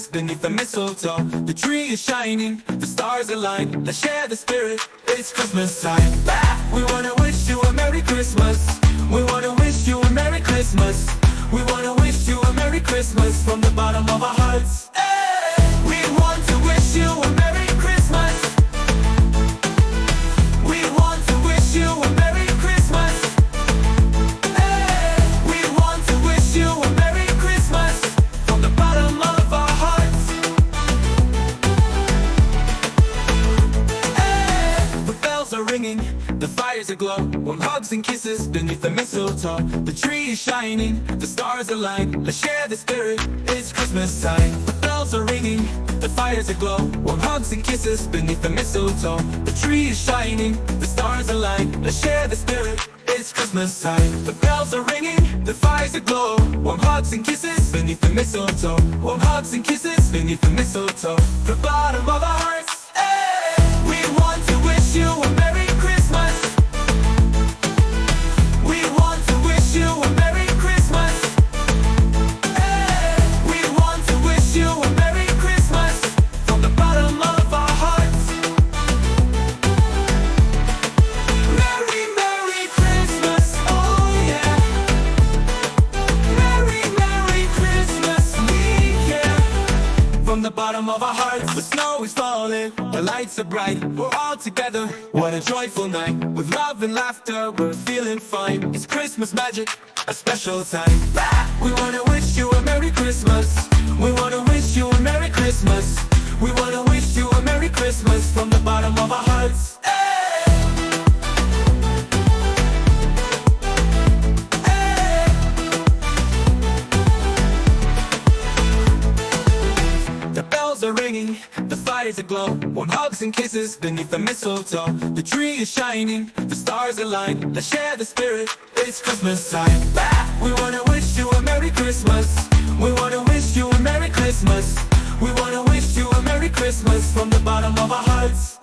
beneath the mistletoe. The tree is shining, the stars align. Let's share the spirit, it's Christmas time. We wanna wish you a Merry Christmas. We wanna wish you a Merry Christmas. We wanna wish you a Merry Christmas from the bottom of our hearts. We want to wish you a Merry Christmas. We want to wish you a Merry Christmas. We want to wish you a Merry Christmas from the bottom of our hearts. The bells are ringing, the fires aglow, warm hugs and kisses beneath the mistletoe. The tree is shining, the stars align. Let's share the spirit, it's Christmas time. The bells are ringing, the fires aglow, warm hugs and kisses beneath the mistletoe. The tree is shining, the stars align. Let's share the spirit, it's Christmas time. The bells are ringing, the fires aglow, warm hugs and kisses beneath the mistletoe. Warm hugs and kisses beneath the mistletoe. The bottom of our hearts. We want to wish you a Merry Christmas. We want to wish you a Merry Christmas. We want to wish you a Merry Christmas from the bottom of our hearts. Merry, Merry Christmas, oh yeah. Merry, Merry Christmas, we care. From the bottom of our hearts, the snow is falling, the lights are bright, we're all together. What a joyful night, with love and laughter, we're feeling fine. It's Christmas magic, a special time. We wanna wish you a Merry Christmas. We wanna wish you a Merry Christmas. We wanna wish you a Merry Christmas from the bottom of our hearts. The bells are ringing, the fires aglow, warm hugs and kisses beneath the mistletoe. The tree is shining, the stars align. Let's share the spirit, it's Christmas time. We wanna wish you a Merry Christmas. We wanna wish you a Merry Christmas. We wanna wish you a Merry Christmas from the bottom of our hearts.